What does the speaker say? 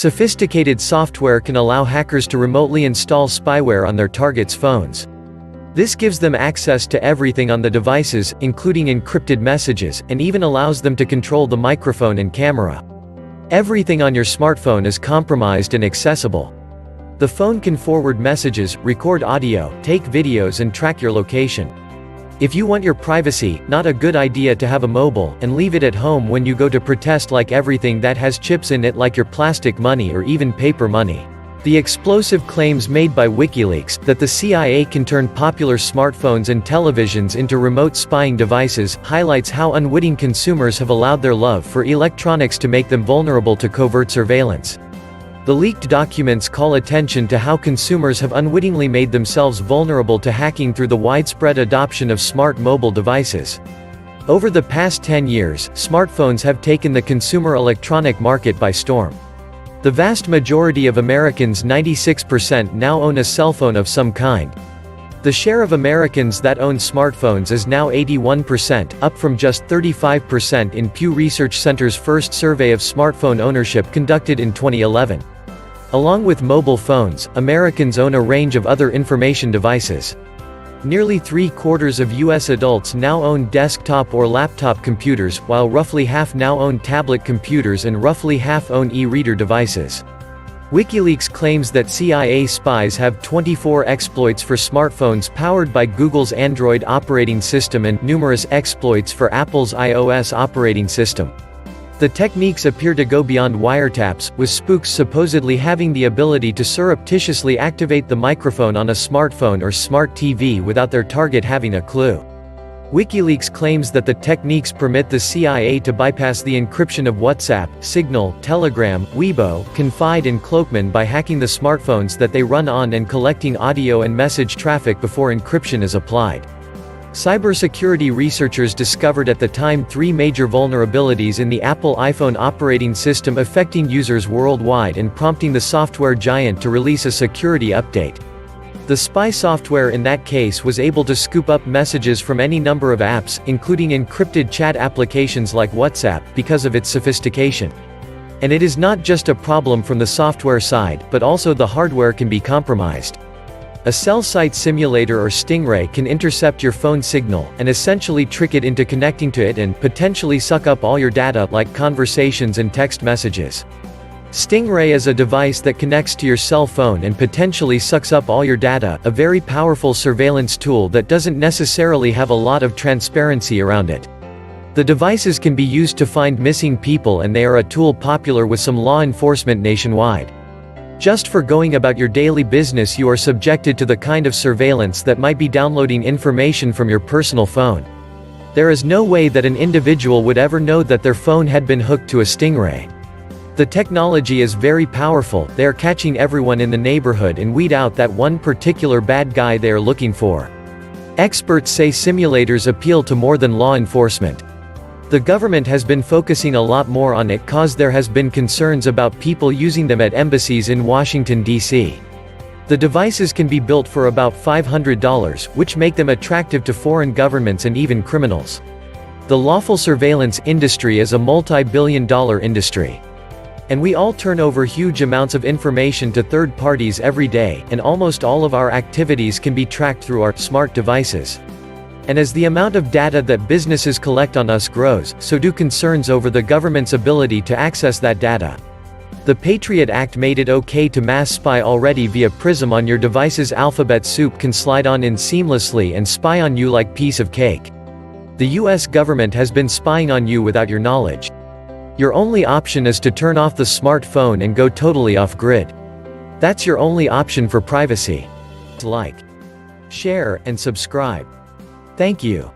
Sophisticated software can allow hackers to remotely install spyware on their targets' phones. This gives them access to everything on the devices, including encrypted messages, and even allows them to control the microphone and camera. Everything on your smartphone is compromised and accessible. The phone can forward messages, record audio, take videos, and track your location. If you want your privacy, not a good idea to have a mobile, and leave it at home when you go to protest, like everything that has chips in it, like your plastic money or even paper money. The explosive claims made by WikiLeaks, that the CIA can turn popular smartphones and televisions into remote spying devices, highlights how unwitting consumers have allowed their love for electronics to make them vulnerable to covert surveillance. The leaked documents call attention to how consumers have unwittingly made themselves vulnerable to hacking through the widespread adoption of smart mobile devices. Over the past 10 years, smartphones have taken the consumer electronic market by storm. The vast majority of Americans, 96%, now own a cell phone of some kind. The share of Americans that own smartphones is now 81%, up from just 35% in Pew Research Center's first survey of smartphone ownership conducted in 2011. Along with mobile phones, Americans own a range of other information devices. Nearly 3/4 of U.S. adults now own desktop or laptop computers, while roughly half now own tablet computers and roughly half own e-reader devices. WikiLeaks claims that CIA spies have 24 exploits for smartphones powered by Google's Android operating system and numerous exploits for Apple's iOS operating system. The techniques appear to go beyond wiretaps, with spooks supposedly having the ability to surreptitiously activate the microphone on a smartphone or smart TV without their target having a clue. WikiLeaks claims that the techniques permit the CIA to bypass the encryption of WhatsApp, Signal, Telegram, Weibo, Confide and Cloakman by hacking the smartphones that they run on and collecting audio and message traffic before encryption is applied. Cybersecurity researchers discovered at the time 3 major vulnerabilities in the Apple iPhone operating system affecting users worldwide and prompting the software giant to release a security update. The spy software in that case was able to scoop up messages from any number of apps, including encrypted chat applications like WhatsApp, because of its sophistication. And it is not just a problem from the software side, but also the hardware can be compromised. A cell site simulator or Stingray can intercept your phone signal, and essentially trick it into connecting to it and potentially suck up all your data, like conversations and text messages. Stingray is a device that connects to your cell phone and potentially sucks up all your data, a very powerful surveillance tool that doesn't necessarily have a lot of transparency around it. The devices can be used to find missing people, and they are a tool popular with some law enforcement nationwide. Just for going about your daily business, you are subjected to the kind of surveillance that might be downloading information from your personal phone. There is no way that an individual would ever know that their phone had been hooked to a Stingray. The technology is very powerful. They are catching everyone in the neighborhood and weed out that one particular bad guy they are looking for. Experts say simulators appeal to more than law enforcement. The government has been focusing a lot more on it cause there has been concerns about people using them at embassies in Washington, D.C. The devices can be built for about $500, which make them attractive to foreign governments and even criminals. The lawful surveillance industry is a multi-billion-dollar industry. And we all turn over huge amounts of information to third parties every day, and almost all of our activities can be tracked through our smart devices. And as the amount of data that businesses collect on us grows, so do concerns over the government's ability to access that data. The Patriot Act made it okay to mass spy already via Prism on your device's alphabet soup can slide on in seamlessly and spy on you like piece of cake. The US government has been spying on you without your knowledge. Your only option is to turn off the smartphone and go totally off-grid. That's your only option for privacy. Like, share, and subscribe. Thank you.